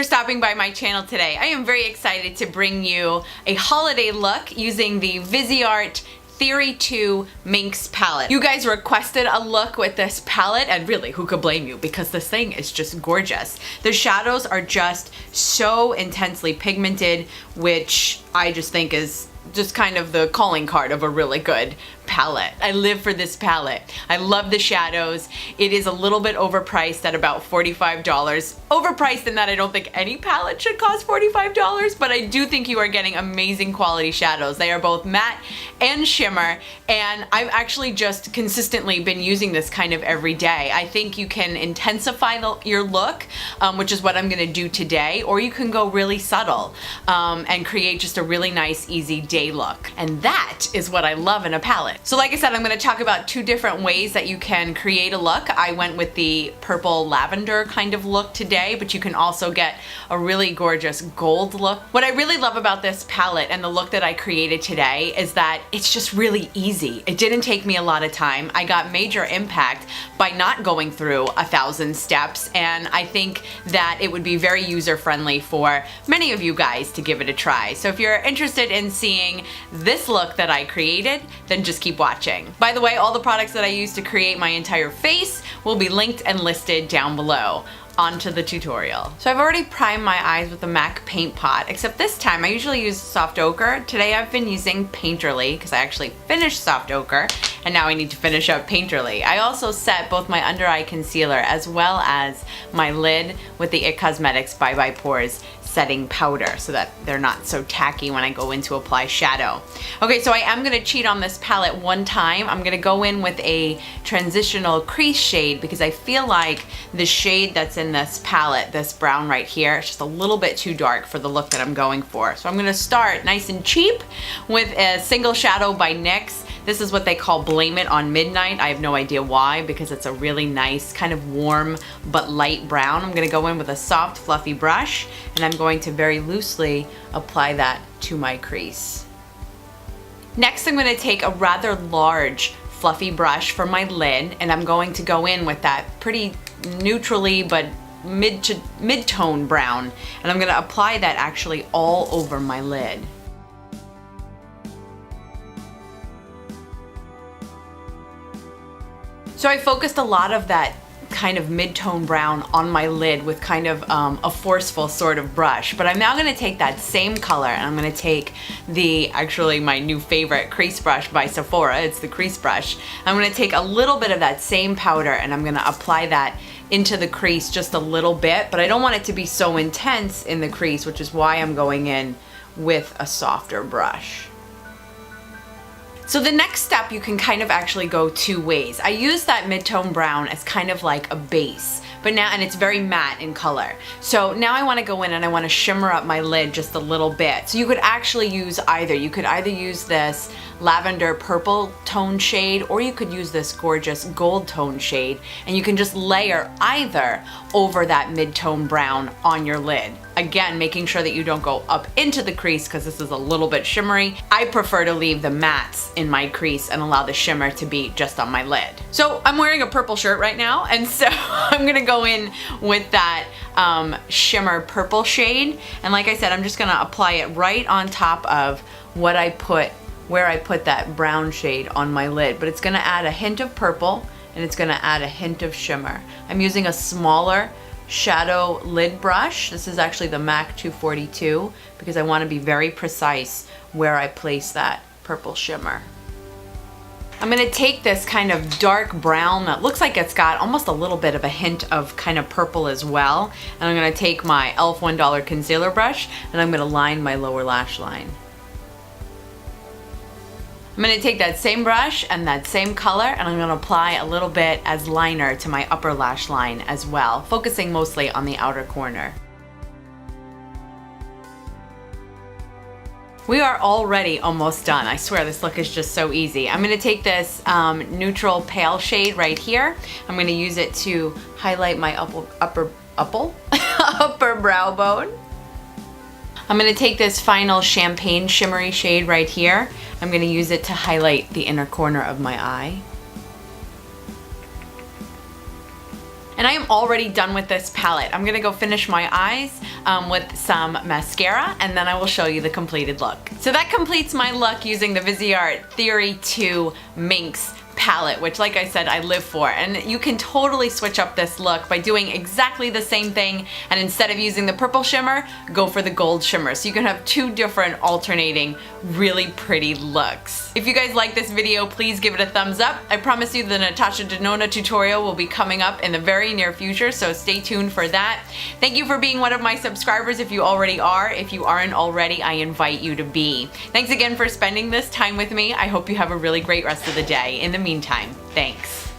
for stopping by my channel today. I am very excited to bring you a holiday look using the Viseart Theory 2 Minx palette. You guys requested a look with this palette, and really, who could blame you, because this thing is just gorgeous. The shadows are just so intensely pigmented, which I just think is just kind of the calling card of a really good palette. I live for this palette. I love the shadows. It is a little bit overpriced at about $45. Overpriced in that I don't think any palette should cost $45, but I do think you are getting amazing quality shadows. They are both matte and shimmer, and I've actually just consistently been using this kind of every day. I think you can intensify your look, which is what I'm gonna do today, or you can go really subtle and create just a really nice, easy day look. And that is what I love in a palette. So like I said, I'm going to talk about two different ways that you can create a look. I went with the purple lavender kind of look today, but you can also get a really gorgeous gold look. What I really love about this palette and the look that I created today is that it's just really easy. It didn't take me a lot of time. I got major impact by not going through 1,000 steps, and I think that it would be very user-friendly for many of you guys to give it a try. So if you're interested in seeing this look that I created, then just keep watching. By the way, all the products that I used to create my entire face will be linked and listed down below. On to the tutorial. So I've already primed my eyes with the MAC paint pot, except this time I usually use soft ochre. Today I've been using Painterly because I actually finished soft ochre and now I need to finish up Painterly. I also set both my under eye concealer as well as my lid with the IT Cosmetics Bye Bye Pores setting powder so that they're not so tacky when I go in to apply shadow. Okay, so I am gonna cheat on this palette one time. I'm gonna go in with a transitional crease shade because I feel like the shade that's in this palette, this brown right here, it's just a little bit too dark for the look that I'm going for. So I'm gonna start nice and cheap with a single shadow by NYX. This is what they call Blame It on Midnight. I have no idea why, because it's a really nice kind of warm but light brown. I'm gonna go in with a soft fluffy brush and I'm going to very loosely apply that to my crease. Next, I'm gonna take a rather large fluffy brush for my lid and I'm going to go in with that pretty neutrally but mid-tone brown, and I'm gonna apply that actually all over my lid. So I focused a lot of that kind of mid-tone brown on my lid with kind of a forceful sort of brush. But I'm now gonna take that same color and I'm gonna take actually my new favorite crease brush by Sephora, it's the crease brush. I'm gonna take a little bit of that same powder and I'm gonna apply that into the crease just a little bit, but I don't want it to be so intense in the crease, which is why I'm going in with a softer brush. So the next step, you can kind of actually go two ways. I use that mid-tone brown as kind of like a base, but now, and it's very matte in color. So now I wanna go in and I wanna shimmer up my lid just a little bit. So you could actually use either. You could either use this lavender purple tone shade, or you could use this gorgeous gold tone shade, and you can just layer either over that mid-tone brown on your lid. Again, making sure that you don't go up into the crease because this is a little bit shimmery. I prefer to leave the mattes in my crease and allow the shimmer to be just on my lid. So I'm wearing a purple shirt right now, and so I'm gonna go in with that shimmer purple shade, and like I said, I'm just gonna apply it right on top of where I put that brown shade on my lid, but it's gonna add a hint of purple and it's gonna add a hint of shimmer. I'm using a smaller shadow lid brush. This is actually the MAC 242 because I wanna be very precise where I place that purple shimmer. I'm gonna take this kind of dark brown that looks like it's got almost a little bit of a hint of kind of purple as well, and I'm gonna take my e.l.f. $1 concealer brush and I'm gonna line my lower lash line. I'm gonna take that same brush and that same color and I'm gonna apply a little bit as liner to my upper lash line as well, focusing mostly on the outer corner. We are already almost done. I swear this look is just so easy. I'm gonna take this neutral pale shade right here. I'm gonna use it to highlight my upper brow bone. I'm gonna take this final champagne shimmery shade right here. I'm gonna use it to highlight the inner corner of my eye. And I am already done with this palette. I'm gonna go finish my eyes with some mascara, and then I will show you the completed look. So that completes my look using the Viseart Theory 2 Minx palette, which like I said, I live for. And you can totally switch up this look by doing exactly the same thing, and instead of using the purple shimmer, go for the gold shimmer. So you can have two different alternating really pretty looks. If you guys like this video, please give it a thumbs up. I promise you the Natasha Denona tutorial will be coming up in the very near future, so stay tuned for that. Thank you for being one of my subscribers if you already are. If you aren't already, I invite you to be. Thanks again for spending this time with me. I hope you have a really great rest of the day. In the meantime, thanks.